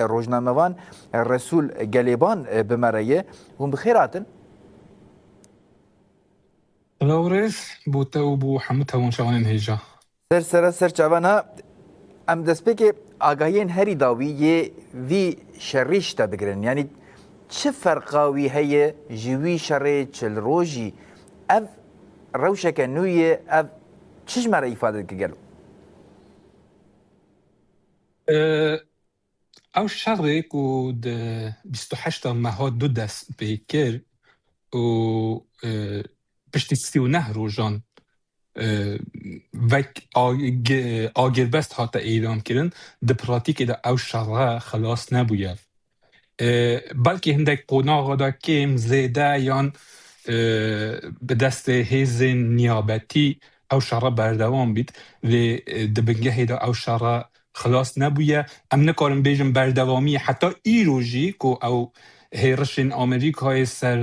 روزنامه‌وان رسول گلیبان بمرایه هم بخیراتن لوريس بوتو بو حمد هون شوانين هيجا سر چوانا ام دسپیک آگاهین هری داوی یه وی شریش تا بگرن یعنی چه فرقاوی هیه جوی شری چل روژی اف روشک نویه اف چش مرا ifade که گلو او شري كود 28 مهات دو دست بيكر و بشتي نهرو جان وك آگر بست هاتا ايدام كرن ده براتيك ده او شرع خلاص نبويا بلکه هندک قناغ دا کم زیده یان به دست حیز نیابتی او شرع بردوام بید و دبنگه دا او شرع خلاص نبویه ام نکارم بیجم بردوامی حتی ای روژی که او هیرشن آمریکای سر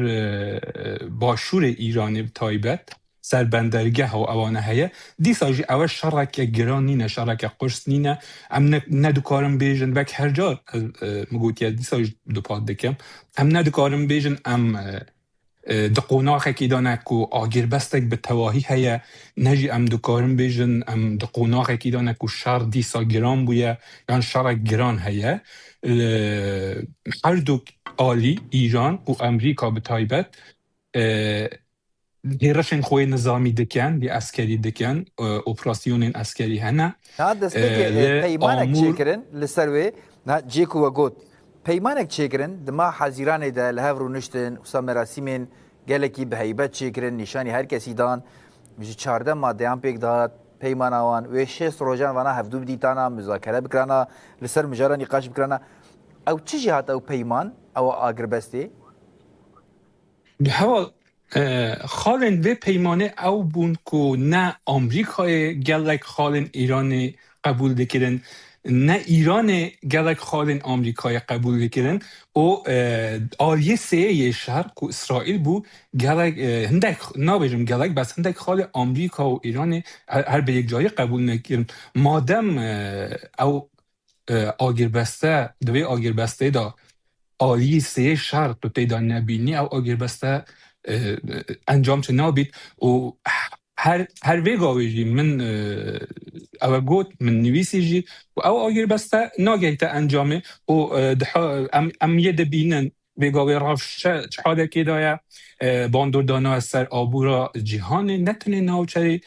باشور ایران تایبت سر بندرگه و اوانه هیا دیسا جی او شرک گران نینه شرک قرص نینه ام ندکارم بیجن بک هر جار مگوتیه دیسا جی دو پاد دکم ام ندکارم بیجن ام دقوناخه که دانه که آگیر بستک به تواهی هیا نجی ام دکارم بیجن ام دقوناخه که دانه که شر دیسا گران بویه یعنی شرک گران هیا هر دو عالی ایران و امریکا به تایبت هیرشن خوی نظامی دکن دی اسکری دکن اپراسیون اسکری هنه نا دسپیک پیمانک چیکرن لسروی نا جیکو و گوت پیمانک چیکرن دما حزیران ده لهورو نشتن وسا مراسمین گلکی به هیبت چیکرن نشانی هر کسی دان میشه 14 ماده هم پیک داد پیمانوان و 6 روزان وانا هفدو بدیتانا مذاکره بکرانا لسر مجارا نقاش بکرانا او چی جهات او پیمان او آگربستی بحال خالن به پیمانه او بون که نه آمریکای گلک خالن ایران قبول دکرن نه ایران گلک خالن آمریکای قبول دکرن و آلیه سه شهر که اسرائیل بو گلک هندک نابجم گلک بس هندک خال آمریکا و ایران هر به یک جای قبول نکرن مادم او آگربسته دوی آگربسته دا آلیه سه شهر تو تیدا نبینی او آگربسته انجام چه نابید و هر ویگاوی جی من او گوت من نویسی جی و او آگیر بسته ناگه تا انجامه و ام یه دبینن ویگاوی راف چه حاله که دایا باندور دانا از سر آبورا جیهانه نتونه ناوچه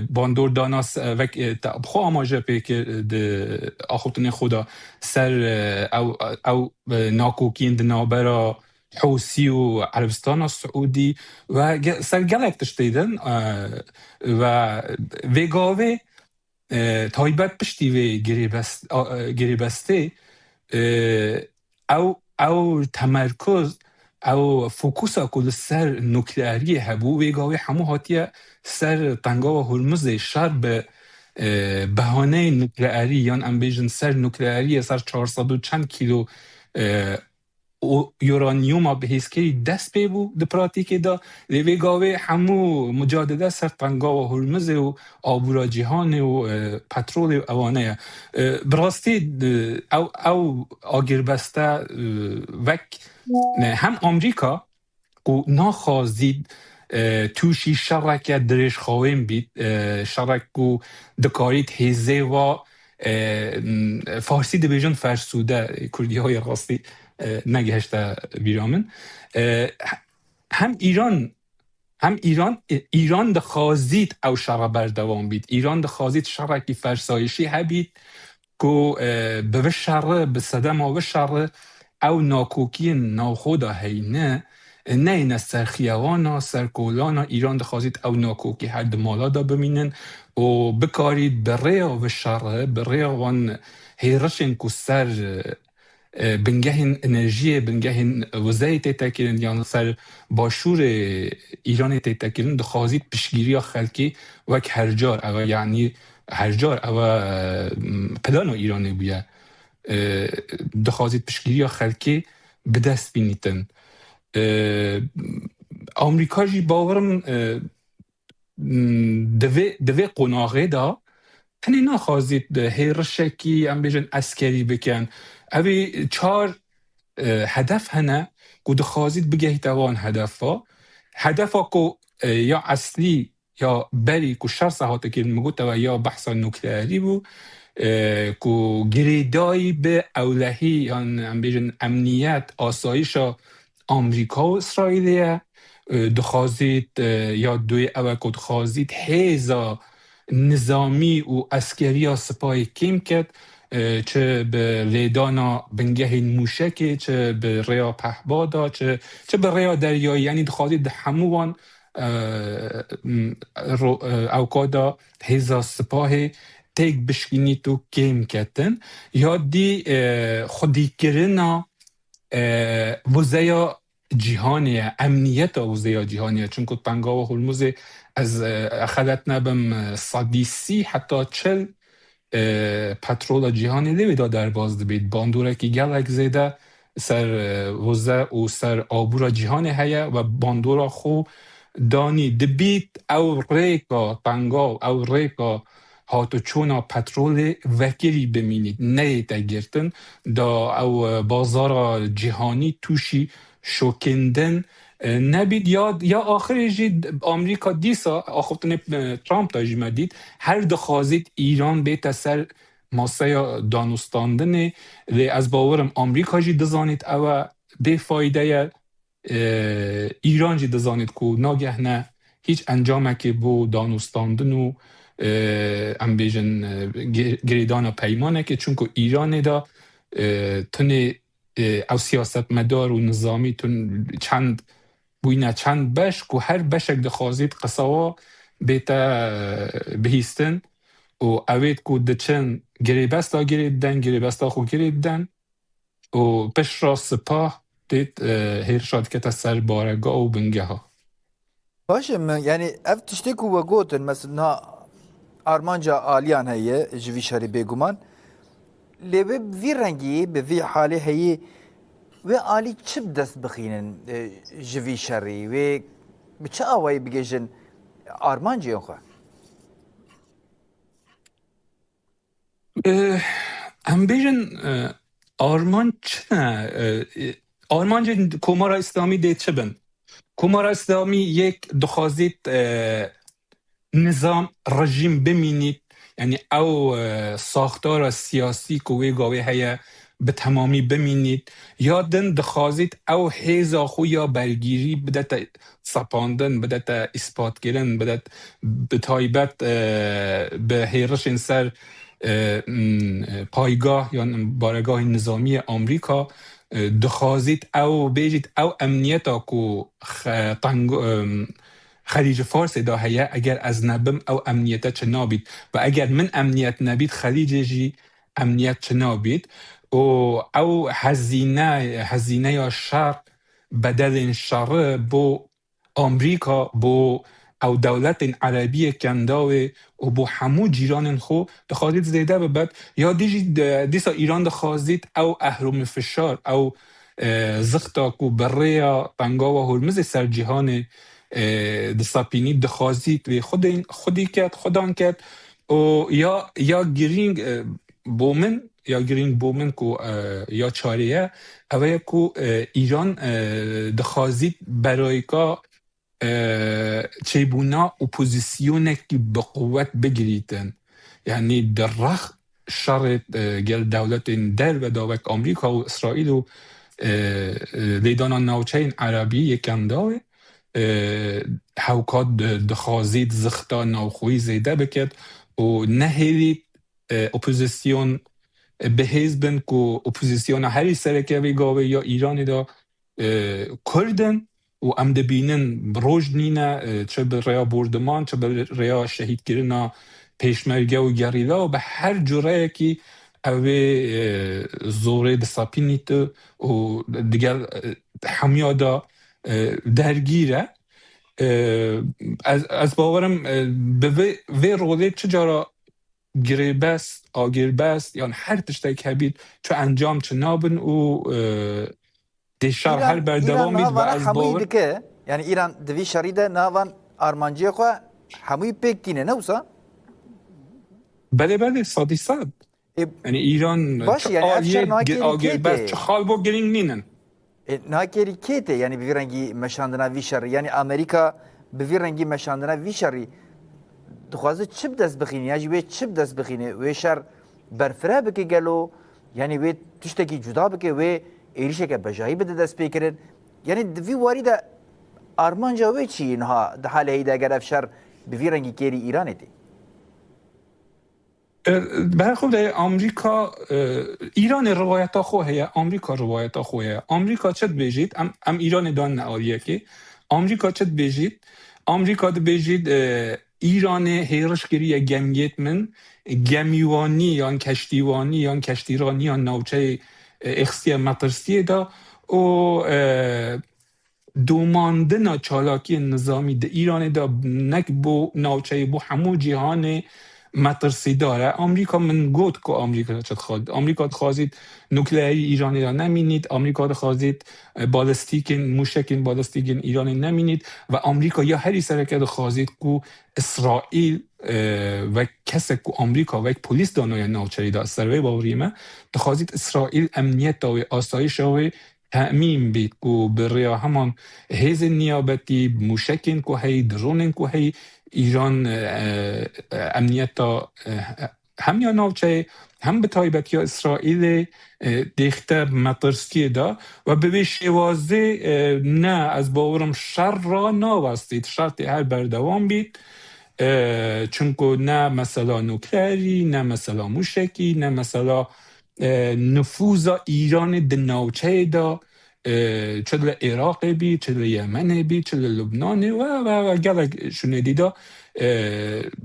باندور دانا وک بخوا آماجه پیک آخوتن خدا سر او ناکوکین دنابرا حوثی و عربستان السعودی و سر گلک تشتیدن و ویگاوه تایبت پشتی وی گری بسته او تمرکز او فوکوسا کل سر نوکلیاری هبو ویگاوه همو هاتیه سر تنگا و هرمز شر به بهانه نوکلیاری یان ام بیجن سر نوکلیاری سر 400 و چند کیلو یورانیوم به هیسکی دست پی بو ده پراتیک دا لیوی گاوه همو مجادله سر تنگا و هرمز و آبورا جیهان و پترول و اوانه براستی او آگر بسته وک هم آمریکا و ناخوازید توشی شرک درش خواهیم بید شرک و دکارید هیزه و فارسی دبیجن فرسوده کردی های راستی نگهشته بیرامن هم ایران ده خازید او شرع بردوام بید ایران ده خازید شرعی فرسایشی هبید که به شرع به صدم و شرع او ناکوکی ناخودا هینه نه این سرخیوانا سرکولانا ایران ده خازید او ناکوکی هر دمالا دا بمینن و بکارید بریا و شرع بریا وان هیرشن که سر بنگهن انرژی بنگهن وزای تکرن یعنی سر باشور ایران تکرن دخوازید پشگیری خلکی وک هرجار او یعنی هرجار او پلانو ایرانی بویا دخوازید پشگیری خلکی به دست بینیتن آمریکا جی باورم دوی قناغه دا تنی نخوازید هیرشکی ام بیجن اسکری بکن اوی چار هدف هنه که دخوازید بگهید اوان هدفا که یا اصلی یا بری که شر ساعت که مگوت و یا بحث نوکلیری بو که گریدایی به اولهی یا بیشن امنیت آسایش آمریکا و اسرائیلیه دخوازید یا دوی اوه که دخوازید حیزا نظامی و عسکری سپاه کم کرد چه به لیدانا بنگه موشکی چه به ریا پهبادا چه به ریا دریایی یعنی دخوازید هموان اوکادا هزا سپاه تیک بشکینی تو کم کتن یا دی خودی کرنا وزیا جهانیه امنیت وزیا جهانیه چون که تنگا و هرمز از اخذت نبم صدیسی حتی 40 پترول جهانی لیویدا در باز بید باندوره که گلک زیده سر وزه و سر آبورا جهانی هیا و باندورا خو دانی دبیت او ریکا تنگا او ریکا هاتو چونا پترول وکیلی بمینید نه تگرتن دا او بازار جهانی توشی شوکندن نبید یا آخر جید آمریکا دیسا آخوتن ترامپ تاجی مدید هر دخوازید ایران بیت سر ماسه دانستاندنه لی از باورم آمریکا جی دزانید او به فایده ایران جی دزانید که ناگه نه هیچ انجامه که بو دانستاندن و ام بیجن گریدان پیمانه که چون که ایران دا تونه او سیاست مدار و نظامی تون چند بوینا چند بش که هر بشک دخوازید قصوا بیتا بهیستن و اوید که دچن گریبستا گریبستا خو گریبدن و پش را سپاه دید هیرشاد که تا سر بارگاه و بنگه ها باشه یعنی اف تشتی که وگوتن مثلا آرمانجا آلیان هیه جوی شری بگومان لیبه وی رنگی به وی حالی هیه و آلی چه دست بخینن جوی شری و بچه آوایی بگیجن آرمانجا خواه ام بیجن آرمان چه آرمانجا کمار اسلامی دید چه بند کمار اسلامی یک دخوازید نظام رژیم بمینید یعنی او ساختار سیاسی که وی گاوی هیا به تمامی بمینید یا دن دخوازید او حیزا خو یا برگیری بدت سپاندن بدت اثبات گیرن بدت به تایبت به هیرش سر پایگاه یا بارگاه نظامی آمریکا دخوازید او بیجید او امنیتا که خلیج فارس دا هیا اگر از نبم او امنیت چه نابید و اگر من امنیت نبید خلیج جی امنیت چه نابید و او هزینه یا شر بدل شر بو آمریکا بو او دولت عربی کنداوه و بو همو جیران خو دخوازید زیده ببد یا دیسا ایران دخوازید او اهرم فشار او زختا کو بریا پنگا و هرمز سر جهان دساپینی دخوازید و خودی کرد خودان کرد و یا گرینگ بومن کو یا چاریه اوه کو ایران دخوازید برای که چیبونا اپوزیسیونه که به قوت بگریتن یعنی در رخ شرط گل دولت در و داوک آمریکا و اسرائیل و لیدانا ناوچین عربی یکم داوه حوکات دخوازید زختا ناوخوی زیده بکد و نهیدید اپوزیسیون به حزبن که اپوزیسیون هری سرکه وی گاوه یا ایرانی دا کردن و ام دبینن بروج نینه چه به ریا بردمان چه به ریا شهید گرنا پیشمرگه و گریلا و به هر جوره که اوه زوره دساپینیت و دیگر همیادا درگیره از باورم به وی روله چجارا گریبست آگیربست یعنی هر تشتای که بید چه انجام چه نابن و دیشار هر بردوامید و از باور یعنی ایران دوی شریده ناوان آرمانجی خواه هموی پیک دینه نوسا؟ بله صادی صد یعنی ایران باشه یعنی افشار ناکری بس کیته چه خال با گرینگ نینن ناکری کیته یعنی به رنگی مشاندنا وی شر یعنی امریکا به رنگی مشاندنا وی شری دخوازه چه بدست بخینه یعنی وی چه بدست بخینه وی شر برفره بکه گلو یعنی وی تشتکی جدا بکه وی ایریشه که بجایی بده دست بکرد یعنی دوی واری ده آرمان جاوی چی اینها ده حال هیده اگر افشار به رنگی کیری ایرانه دی برای خود آمریکا ایران روایت خواه آمریکا روایت خواه آمریکا چت بیجید ام ایران دان نعاریه که آمریکا چت بیجید آمریکا ده بیجید ایران هیرشگیری گمگیت من گمیوانی یا کشتیوانی یا کشتیرانی یا نوچه اخصی مطرسی دا و دوماندن چالاکی نظامی ده ایران دا نک بو نوچه بو همو جهان مترسی داره آمریکا من گفت که آمریکا چت خواد آمریکا خواهید نوکلئری ایرانی را نمینید آمریکا خواهید بالستیک موشک بالستیک ایرانی نمینید و آمریکا یا هری سرکت خواهید که اسرائیل و کسی که آمریکا و یک پلیس دانای نوچری دا سروی باوریمه خواهید اسرائیل امنیت و آسایش و تأمین بید که برای همان هیز نیابتی موشکین که هی درونین که هی ایران امنیت هم یا نوچه هم به تایبت یا اسرائیل دیخته مطرسکی دا و به شوازه نه از باورم شر را ناوستید شرط هر بردوام بید چونکه نه مثلا نوکلری نه مثلا موشکی نه مثلا نفوذ ایران د نوچه دا چه در عراق بی چه در یمن بی چه در لبنان و گلک شنیدی دا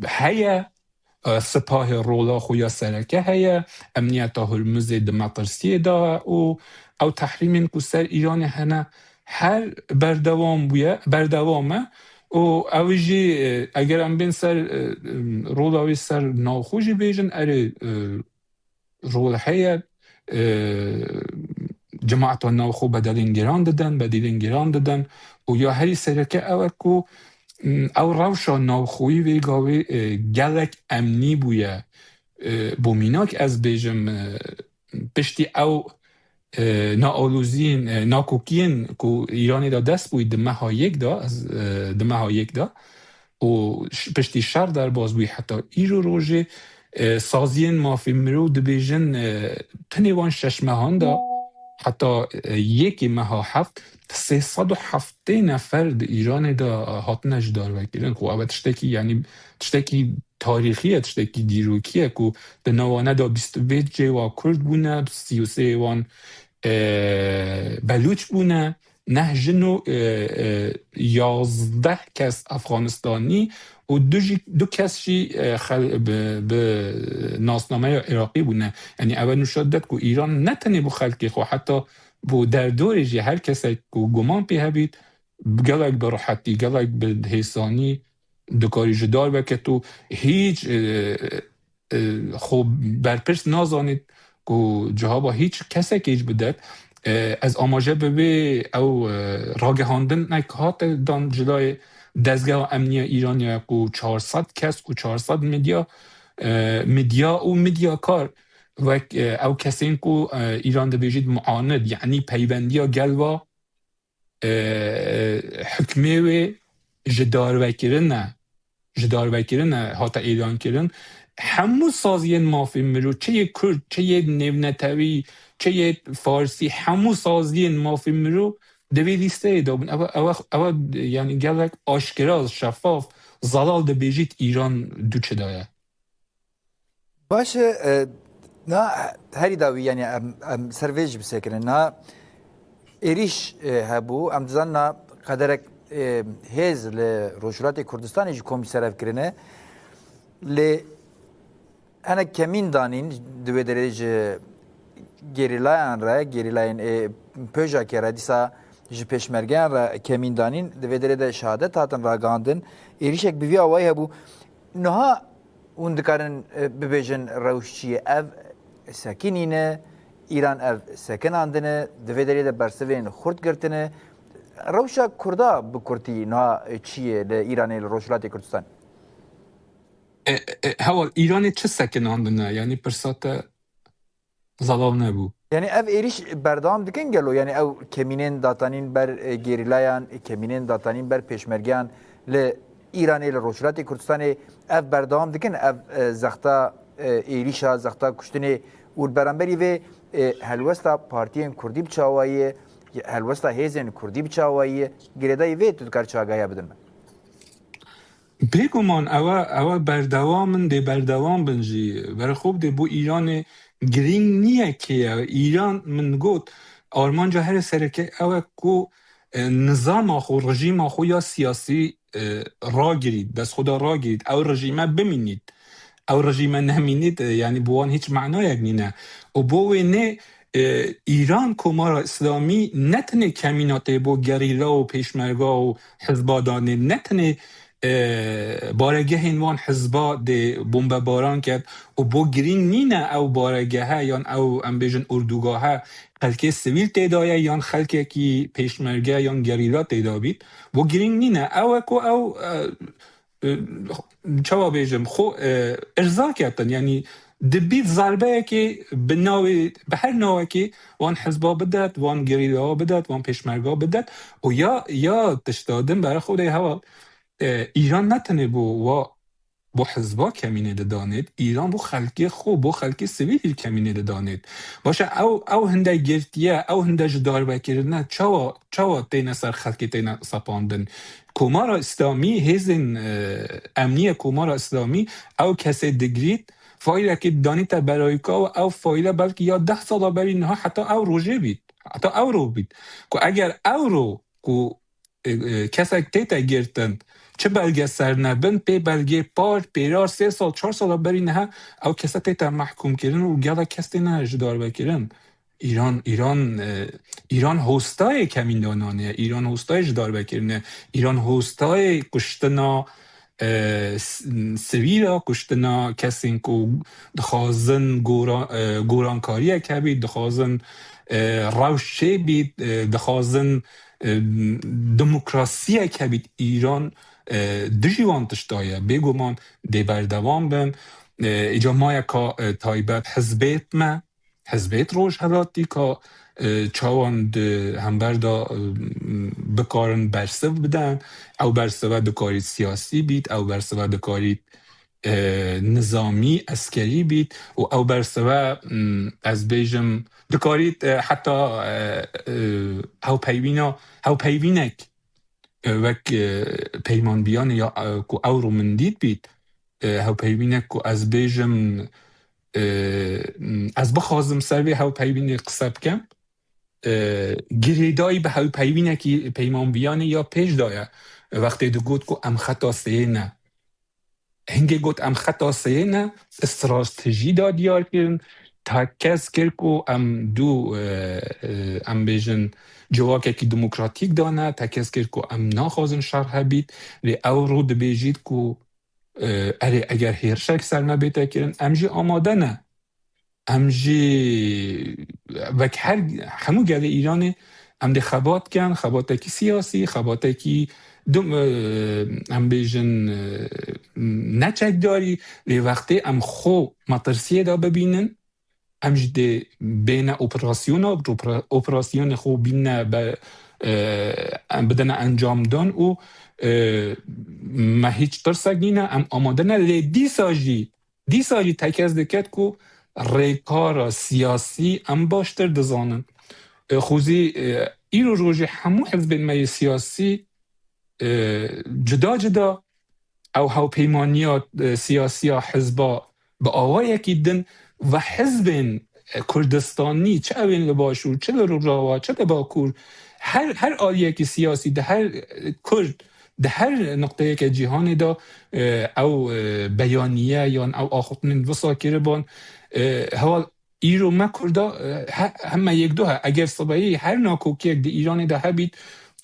هیا سپاه رولا خویا سرکه هیا امنیت هرمز د مطرسی دا او تحریم کسر ایران هنه هر بردوامه و اوجی اگر ام بین سر رولاوی سر ناخوشی بیجن اره رول هیا جماعت ناخو بدلین گران دادن و یا هری سرکه او کو او روشا ناخویی وی گاوی گلک امنی بویه بومیناک از بیجم پشتی او ناآلوزین ناکوکین که ایرانی دا دست بوید دمه یک دا و پشتی شر در باز بوی حتی ایرو روژه سازین مافی مرو دبیجن تنیوان شش مهان دا حتی یکی مها 307 نفر د ایران دا هاتنش دار وکیلن خو او تشتکی تاریخیه تشتکی دیروکیه که د نوانه دا 22 جوا کرد بونه 33 وان بلوچ بونه 11 کس افغانستانی و دو کسی به ناسنامه عراقی بونه یعنی اول نشدت که ایران نتنه بو خلقی خو حتی بو در دوری هر کسی که گمان پیه بید گلک براحتی گلک به حسانی دکاری جدار و که تو هیچ خوب برپرس نازانید که جها با هیچ کسی که ایج بدد از آماجه به او راگهاندن نکهات دان جلای دستگاه امنیه ایرانی که 400 کس که 400 مدیا و مدیاکار و او کسین که ایران ده بیجید معاند یعنی پیوندی ها گلوا حکمه و جدار وکرن حتی ایران کرن همو سازین مافی مرو چه یک کرد چه یک نونتوی چه یک فارسی همو سازین مافی مرو دوی لیسته دابون او یعنی گلک آشکراز شفاف زلال ده بیجید ایران دو چه دایه باشه نا هری داوی یعنی ام سرویج بسکرن نا ایریش هبو ام دزانا قدرک هز لروشولات کردستان جی کمیسر افکرنه لی انا کمین دانین دوی درج گریلاین پوجا که را دیسا جی پشمرگان را کمین دانین دوی درج شهادت هاتن را گاندن ایریشک بیوی آوای هبو نها اون دکارن ببیجن روشچی اف سکینینه ایران اف سکن آندنه دوی درج برسوین خورد گرتنه روشا کردا بکرتی نها چیه لإيران لروشولات کردستان؟ هوا ایران چه سکن آندنه یعنی پرسات زلال نبو. یعنی اف ایریش بردام دکن گلو یعنی او کمینین داتانین بر گریلایان کمینین داتانین بر پیشمرگیان ل ایرانی ل روشلاتی کردستان اف بردام دکن اف زختا ایریشا زختا کشتنی ول برانبری و هلوستا پارتیین کردی بچاوایی هلوستا هیزن کردی بچاوایی گریدای و تو کار چاگایا بدن بگمان اوا بردوامن ده بردوام بنجی برای خوب ده بو ایران گرینگ نیه که ایران من گوت آرمان جا هر سرکه اوا کو نظام آخو رژیم آخو یا سیاسی را گیرید بس خدا را گیرید او رژیمه بمینید او رژیمه نمینید یعنی بوان هیچ معنای نینه و بوه نه ایران کمار اسلامی نتنه کمیناته بو گریلا و پیشمرگا و حزبادانه نتنه بارگه هنوان حزبا ده بمب باران کرد و بو گرینگ نینه او بارگه ها یا او امبیجن اردوگاه ها خلکه سویل تیدایه یا خلکه کی پیشمرگه یا گریلا تیدا بید بو گرینگ نینه او اکو او چوا بیجم خو ارزا کردن یعنی دبیت ضربه که به هر نوعی که وان حزبا بدد وان گریلا بدد وان پیشمرگا بدد و یا تشتادن برای خود هوا ایران نتنه بو حزبا کمینه دانید ایران بو خلکی خوب بو خلکی سویل کمینه دانید باشه او هنده گرتیه او هنده جدار بکردن چاوا تین سر خلکی تین سپاندن کمار اسلامی هزین امنی کمار اسلامی او کسی دگرید فایل که دانیتا برای که او فایل بلکه یا 10 سال بری نه حتی او روژه بید حتی او رو بید که اگر او رو کسی تیتا گرتن چه بلگه سر نبن پی بلگه پار پیرار 3 سال 4 سال بری نه او کسی تیتا محکوم کردن و گلا کسی نه جدار بکردن ایران هستای کمین دانانه ایران هستای جدار بکردن ایران هستای کشتنا سویرا کشتنا کسی که دخوازن گورانکاری که بید دخوازن روشه بید دخوازن دموکراسی که بید ایران دجیوان تشتایه بگومان دی بردوام بن ایجا ما که تایبت حزبیت روش هلاتی که چاوان همبر دا بکارن برسو بدن او برسو دکاری سیاسی بید او برسو دکاری نظامی اسکری بید و او برسو از بیجم دکاری حتی او پیوینک وک پیمان بیان یا کو او رو من دید بید او پیوینک کو از بیجم از بخوازم سروی هاو پیوینه قصب کم گریدایی به هاو پیوینه که پیمان بیانه یا پیش دایه وقتی دو گوت که ام خطا سیه نه هنگه گوت ام خطا سیه نه استراتژی دا دیار کرن تا کس کرد که ام بیجن جواکه که دموکراتیک دانه تا کس کرد که ام ناخوازن شرح بید لی او رو دبیجید که اگر هیرشک سر نبیده کرن امجی آماده نه امجی وک همون گله ایرانه ام ده خبات کن خباته کی سیاسی خباته کی ام بیجن نچک داری لی وقتی ام خو مطرسیه دا ببینن امجی ده بین اپراسیون خو بین بدن انجام دان و ما هیچ ترسک نینه ام آماده نه لی دی ساجی تکیز دکت که ریکار سیاسی ام باشتر دزانن خوزی ایرو روژی همو حزب می سیاسی جدا او هاو پیمانیات سیاسی حزبا به آوای اکیدن و حزب کردستانی چه اوین لباشور چه لروجاوا چه لباکور هر آلیه که سیاسی ده هر کرد ده هر نقطه که جهان دا او بیانیه یا او آخوتن وصا کربان هوا ایرو ما کرده همه یک دو ها اگر صبایی هر ناکوکی ده ایران ده هبید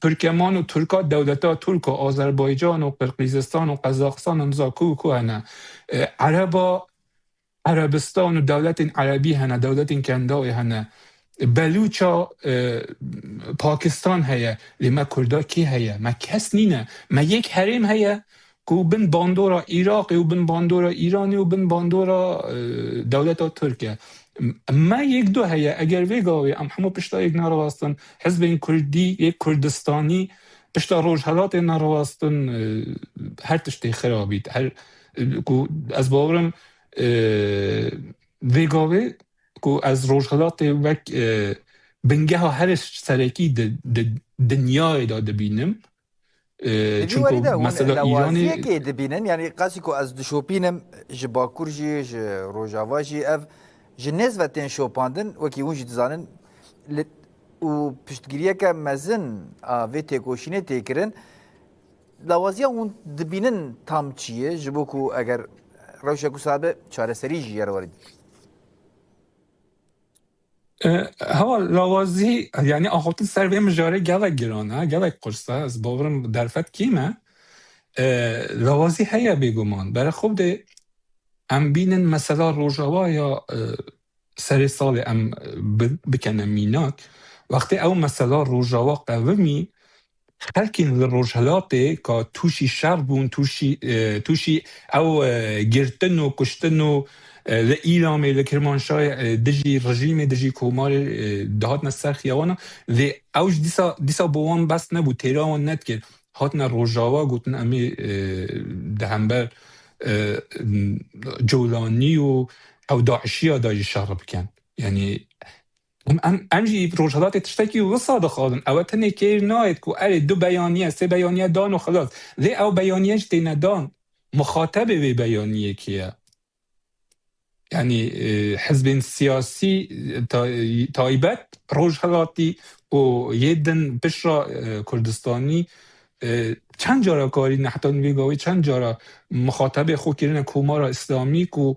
ترکمان و ترکا دولتا ترک و آذربایجان و قرقیزستان و قزاقستان و نزاکو هنه عربستان و دولت عربی هنه دولت کندای هنه بلوچا پاکستان هیا لما کردا کی هیا ما کس نینه ما یک حریم هیا که بن باندورا عراقی و بن باندورا ایرانی و بن باندورا دولت ترکیه ما یک دو هیا اگر ویگاوی ام همو پشتا یک نرواستن حزب این کردی یک کردستانی پشتا روجهلات نرواستن هر تشتی خرابید هر از باورم ویگاوی کو از روجهلات وک بنگه ها هرش سرکی دنیای داده بینم چون مثلا ایرانی که دبینن یعنی قصی که از دشوپینم جباکور جی روجاوا جی اف جنز و تن شوپاندن وکی اون جدزانن و پشتگیریه که مزن و تکوشینه تکرن لوازیا اون دبینن تام چیه جبو کو اگر روشا کو صاحب چاره سری جی وارد هوا لوازی یعنی آخوت سر به مجاره گلک گرانه گلک قرصه از باورم درفت کیمه لوازی هیا بگمان برای خوب ده ام بینن مثلا روجاوا یا سر سال ام بکنم میناک وقتی او مثلا روجاوا قومی خلکین لروجهلاته که توشی شر بون توشی او گرتن و کشتن و لإيرامي لكرمانشاه دجي رژیم دجي کومار دهاتنا سرخیوانا و اوج دیسا بوان بس نبو تیراوان ند کرد هاتنا روجاوا گوتن امی دهنبر جولانی و او داعشی ها داجی شهر بکن یعنی امجی روجهلات تشتکی و صادق خادن او تنه کیر ناید که اره دو بیانیه سه بیانیه دان و خلاص لی او بیانیه جدی ندان مخاطب به بیانیه کیه یعنی حزب سیاسی تایبت روجهلاتی و یدن بشرا کردستانی چند جارا کاری نحتان ویگاوی چند جارا مخاطب خود کردن کومارا اسلامی کو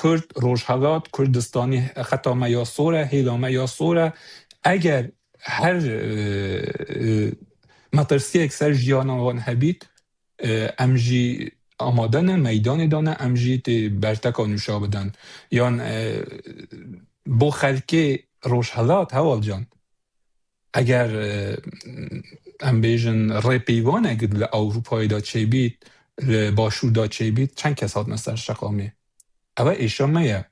کرد روجهلات کردستانی خطا میاسوره هیلا میاسوره اگر هر مطرسی اکثر جیانوان هبید امجی آمادن میدان دانه امجی تی برتکا نوشا بدن یان بو خلکه روجهلات هوال جان اگر ام بیجن ریپیوان اگر لأوروپای دا چه بید لباشور دا چه بید چند کس هات نستر شقامه اوه ایشا میا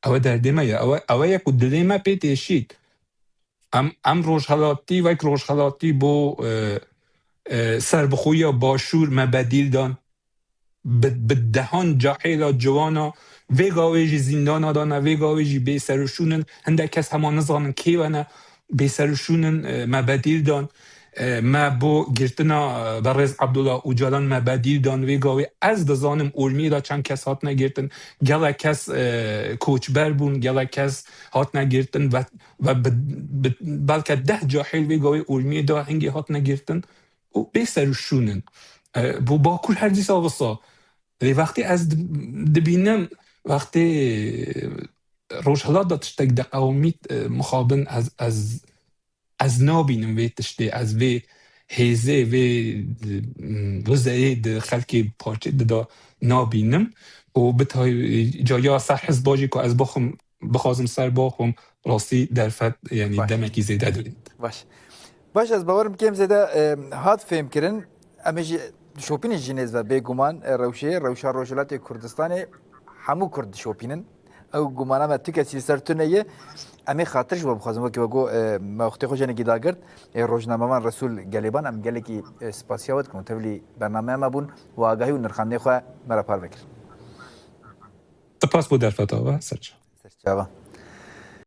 اوه درده میا اوه یکو دلی ما پیت ایشید ام روجهلاتی و یک روجهلاتی بو سربخوی باشور مبدیل دان بدهان جاحیل جوانا ویگاویجی زندان دانه ویگاویجی بی سرشونن هنده کس همان نظامن کیوانه بی سرشونن مبدیل دان ما بو گرتنا برز عبدالله اوجالان مبدیل دان ویگاوی از دزانم اولمی دا چند کس هات نگرتن گله کس کوچبر بون گله کس هات نگرتن و بلکه 10 جاحیل ویگاوی اولمی دا هنگی هات نگرتن و بی سرشونن بو باکور هر دیس آوسا وقتی از دبینم وقتی روجهلات دا تشتک دا قومیت مخابن از نابینم وی تشتی از وی هیزه وی وزایی دا خلکی پارچه دا نابینم و بتای جایا سر حزب باجی که از بخوازم سر باخم راستی درفت یعنی دمکی زیده دارید باش از باورم کم زیده هات فهم کرن امیجی شوپین جنیز و بگمان روشه روجهلات کردستان همو کرد شوپینن او گمانه ما تو کسی سرتونه امی خاطرش با بخوازم وکی وگو وقتی خوش نگی داگرد روزنامه من رسول گلیبان ام گلی کی سپاسیاوت کنم تولی برنامه ما بون و آگاهی و نرخانده خواه مرا پار بکر سپاس بود در فتاوه سرچه